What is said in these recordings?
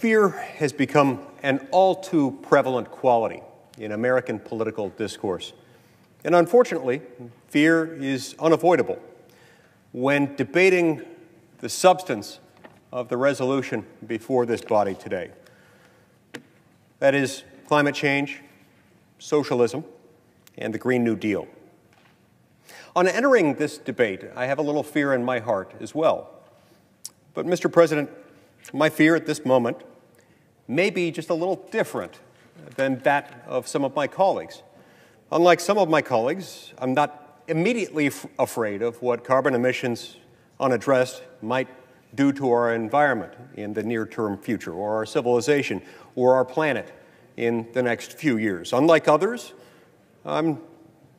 Fear has become an all too prevalent quality in American political discourse. And unfortunately, fear is unavoidable when debating the substance of the resolution before this body today. That is climate change, socialism, and the Green New Deal. On entering this debate, I have a little fear in my heart as well. But, Mr. President, my fear at this moment may be just a little different than that of some of my colleagues. Unlike some of my colleagues, I'm not immediately afraid of what carbon emissions unaddressed might do to our environment in the near-term future, or our civilization, or our planet in the next few years. Unlike others, I'm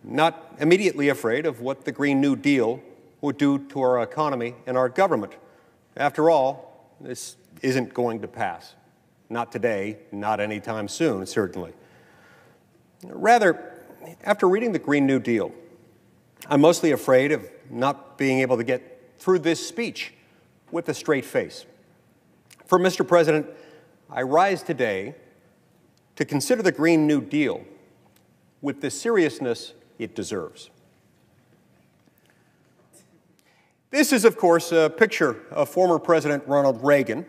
not immediately afraid of what the Green New Deal would do to our economy and our government. After all, this isn't going to pass. Not today, not anytime soon, certainly. Rather, after reading the Green New Deal, I'm mostly afraid of not being able to get through this speech with a straight face. For Mr. President, I rise today to consider the Green New Deal with the seriousness it deserves. This is, of course, a picture of former President Ronald Reagan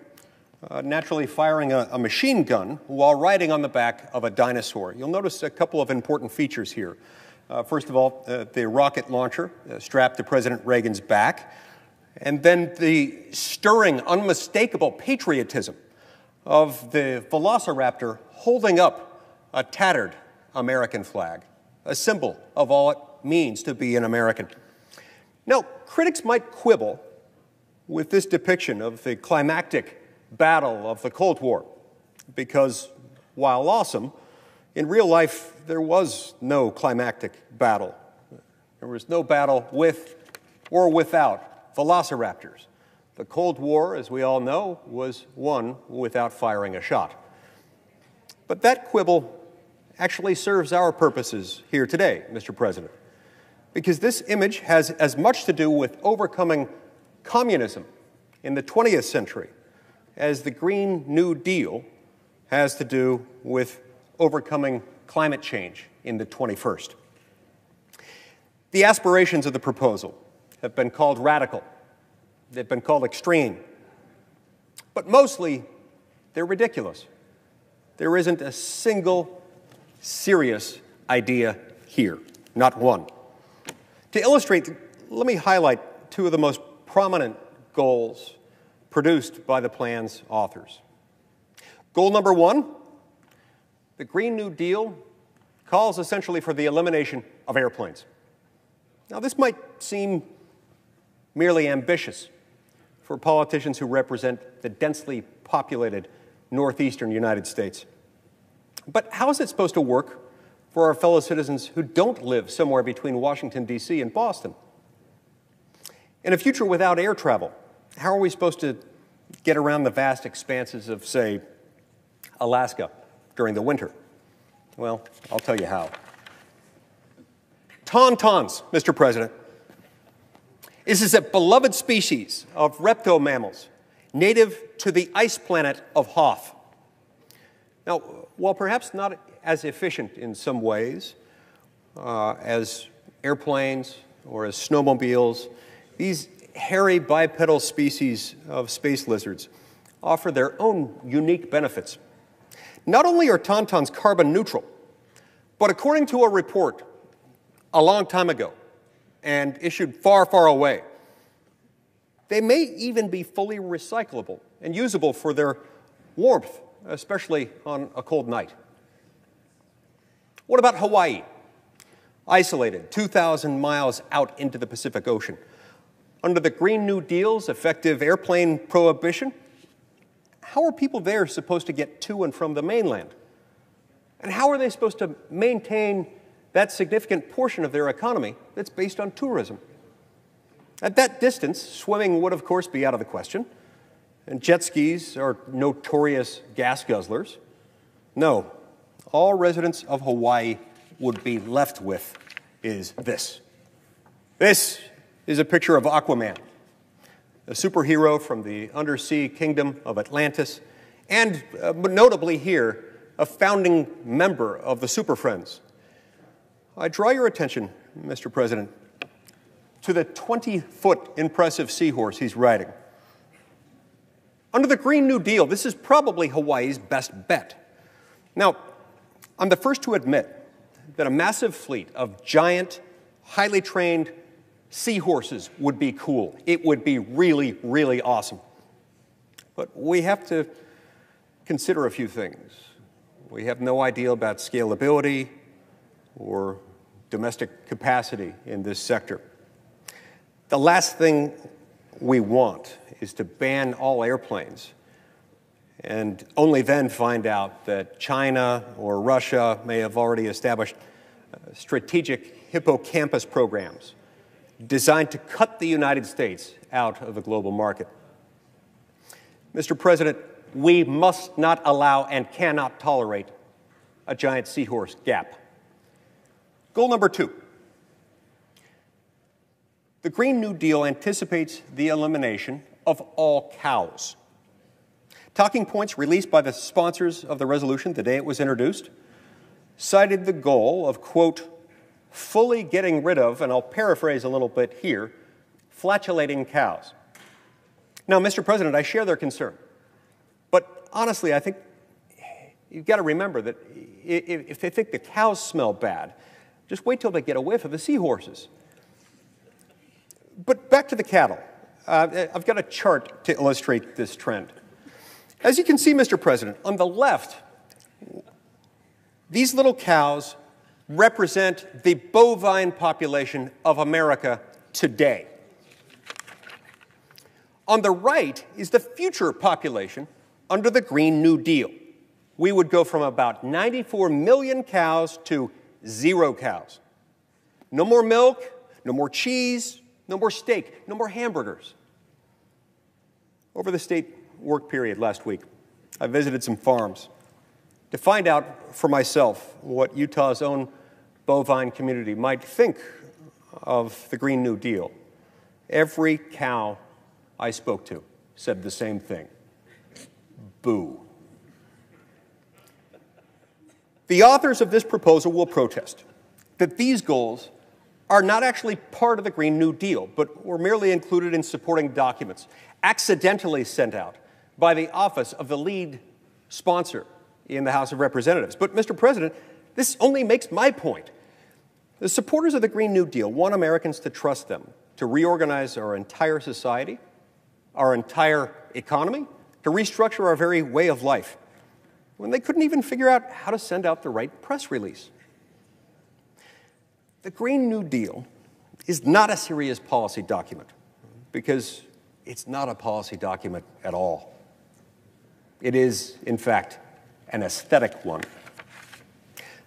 naturally firing a machine gun while riding on the back of a dinosaur. You'll notice a couple of important features here. First of all, the rocket launcher strapped to President Reagan's back, and then the stirring, unmistakable patriotism of the Velociraptor holding up a tattered American flag, a symbol of all it means to be an American. Now, critics might quibble with this depiction of the climactic battle of the Cold War, because while awesome, in real life there was no climactic battle. There was no battle with or without velociraptors. The Cold War, as we all know, was won without firing a shot. But that quibble actually serves our purposes here today, Mr. President, because this image has as much to do with overcoming communism in the 20th century as the Green New Deal has to do with overcoming climate change in the 21st. The aspirations of the proposal have been called radical. They've been called extreme. But mostly, they're ridiculous. There isn't a single serious idea here, not one. To illustrate, let me highlight two of the most prominent goals produced by the plan's authors. Goal number one, the Green New Deal calls essentially for the elimination of airplanes. Now, this might seem merely ambitious for politicians who represent the densely populated northeastern United States. But how is it supposed to work for our fellow citizens who don't live somewhere between Washington, D.C. and Boston? In a future without air travel, how are we supposed to get around the vast expanses of, say, Alaska during the winter? Well, I'll tell you how. Tauntauns, Mr. President. This is a beloved species of reptomammals, native to the ice planet of Hoth. Now, while perhaps not as efficient in some ways as airplanes or as snowmobiles, these hairy bipedal species of space lizards offer their own unique benefits. Not only are tauntauns carbon neutral, but according to a report a long time ago and issued far, far away, they may even be fully recyclable and usable for their warmth, especially on a cold night. What about Hawaii? Isolated 2,000 miles out into the Pacific Ocean. Under the Green New Deal's effective airplane prohibition, how are people there supposed to get to and from the mainland? And how are they supposed to maintain that significant portion of their economy that's based on tourism? At that distance, swimming would, of course, be out of the question, and jet skis are notorious gas guzzlers. No, all residents of Hawaii would be left with is this. This is a picture of Aquaman, a superhero from the undersea kingdom of Atlantis, and notably here, a founding member of the Super Friends. I draw your attention, Mr. President, to the 20-foot impressive seahorse he's riding. Under the Green New Deal, this is probably Hawaii's best bet. Now, I'm the first to admit that a massive fleet of giant, highly trained seahorses would be cool. It would be really, really awesome. But we have to consider a few things. We have no idea about scalability or domestic capacity in this sector. The last thing we want is to ban all airplanes and only then find out that China or Russia may have already established strategic hippocampus programs designed to cut the United States out of the global market. Mr. President, we must not allow and cannot tolerate a giant seahorse gap. Goal number 2. The Green New Deal anticipates the elimination of all cows. Talking points released by the sponsors of the resolution the day it was introduced cited the goal of, quote, fully getting rid of, and I'll paraphrase a little bit here, flatulating cows. Now, Mr. President, I share their concern. But honestly, I think you've got to remember that if they think the cows smell bad, just wait till they get a whiff of the seahorses. But back to the cattle. I've got a chart to illustrate this trend. As you can see, Mr. President, on the left, these little cows represent the bovine population of America today. On the right is the future population under the Green New Deal. We would go from about 94 million cows to 0 cows. No more milk, no more cheese, no more steak, no more hamburgers. Over the state work period last week, I visited some farms to find out for myself what Utah's own bovine community might think of the Green New Deal. Every cow I spoke to said the same thing. Boo. The authors of this proposal will protest that these goals are not actually part of the Green New Deal, but were merely included in supporting documents, accidentally sent out by the office of the lead sponsor in the House of Representatives. But, Mr. President, this only makes my point. The supporters of the Green New Deal want Americans to trust them to reorganize our entire society, our entire economy, to restructure our very way of life, when they couldn't even figure out how to send out the right press release. The Green New Deal is not a serious policy document because it's not a policy document at all. It is, in fact, an aesthetic one.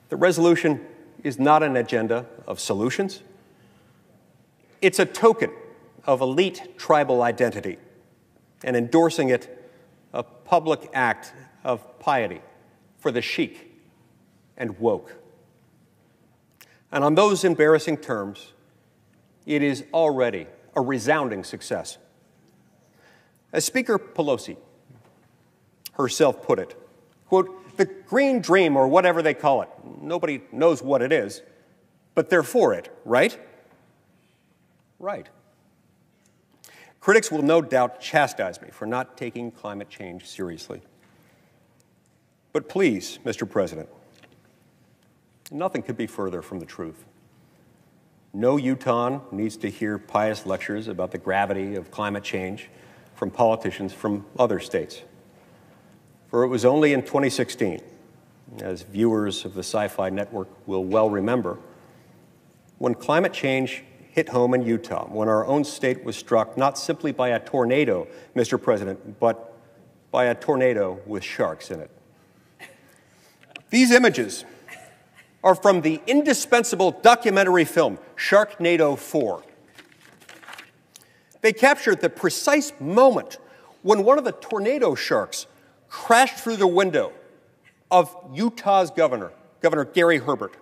The resolution is not an agenda of solutions. It's a token of elite tribal identity, and endorsing it a public act of piety for the chic and woke. And on those embarrassing terms, it is already a resounding success. As Speaker Pelosi herself put it, quote, the green dream, or whatever they call it, nobody knows what it is, but they're for it, right? Right. Critics will no doubt chastise me for not taking climate change seriously. But please, Mr. President, nothing could be further from the truth. No Utahn needs to hear pious lectures about the gravity of climate change from politicians from other states. For it was only in 2016, as viewers of the Sci-Fi Network will well remember, when climate change hit home in Utah, when our own state was struck not simply by a tornado, Mr. President, but by a tornado with sharks in it. These images are from the indispensable documentary film, Sharknado 4. They captured the precise moment when one of the tornado sharks crashed through the window of Utah's Governor Gary Herbert.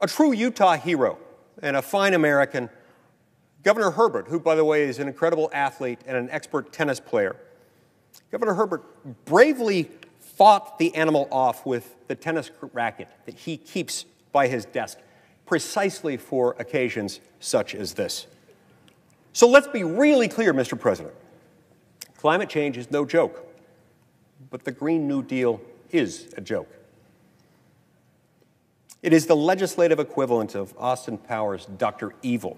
A true Utah hero and a fine American, Governor Herbert, who, by the way, is an incredible athlete and an expert tennis player, Governor Herbert bravely fought the animal off with the tennis racket that he keeps by his desk, precisely for occasions such as this. So let's be really clear, Mr. President. Climate change is no joke, but the Green New Deal is a joke. It is the legislative equivalent of Austin Powers' Dr. Evil,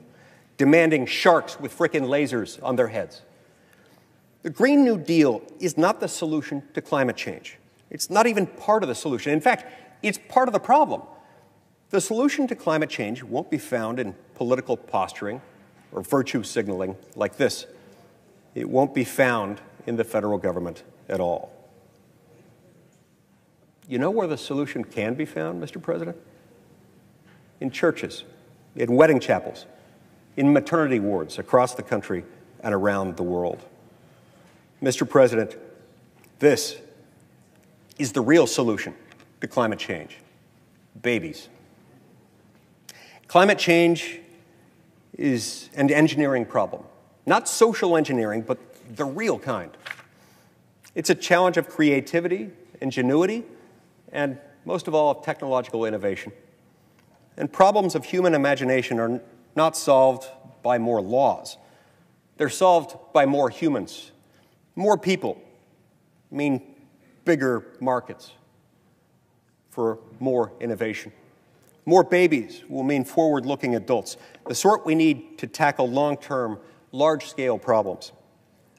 demanding sharks with frickin' lasers on their heads. The Green New Deal is not the solution to climate change. It's not even part of the solution. In fact, it's part of the problem. The solution to climate change won't be found in political posturing or virtue signaling like this. It won't be found in the federal government at all. You know where the solution can be found, Mr. President? In churches, in wedding chapels, in maternity wards across the country and around the world. Mr. President, this is the real solution to climate change: babies. Climate change is an engineering problem, not social engineering, but the real kind. It's a challenge of creativity, ingenuity, and most of all, of technological innovation. And problems of human imagination are not solved by more laws. They're solved by more humans. More people mean bigger markets for more innovation. More babies will mean forward-looking adults, the sort we need to tackle long-term, large-scale problems.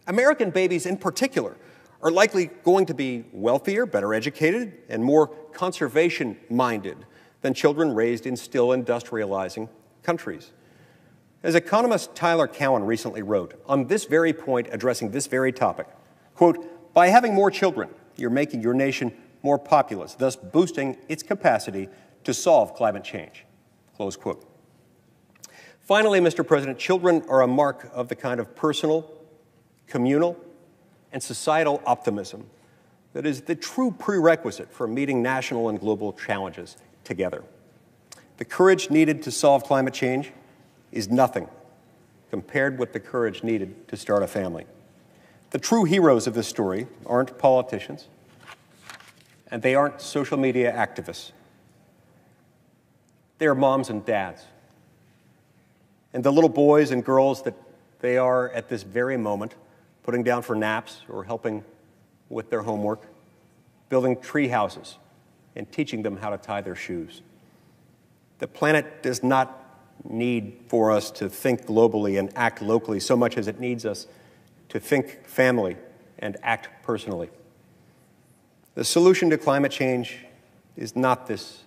American babies in particular are likely going to be wealthier, better educated, and more conservation-minded than children raised in still industrializing countries. As economist Tyler Cowen recently wrote on this very point, addressing this very topic, quote, "By having more children, you're making your nation more populous, thus boosting its capacity to solve climate change," close quote. Finally, Mr. President, children are a mark of the kind of personal, communal, and societal optimism that is the true prerequisite for meeting national and global challenges together. The courage needed to solve climate change is nothing compared with the courage needed to start a family. The true heroes of this story aren't politicians, and they aren't social media activists. They are moms and dads, and the little boys and girls that they are at this very moment putting down for naps or helping with their homework, building tree houses and teaching them how to tie their shoes. The planet does not need for us to think globally and act locally so much as it needs us to think family and act personally. The solution to climate change is not this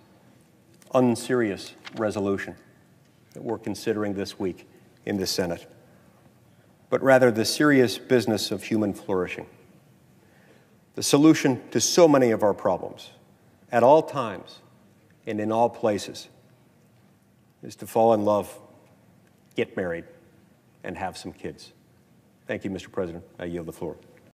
unserious resolution that we're considering this week in the Senate, but rather the serious business of human flourishing. The solution to so many of our problems, at all times and in all places, is to fall in love, get married, and have some kids. Thank you, Mr. President. I yield the floor.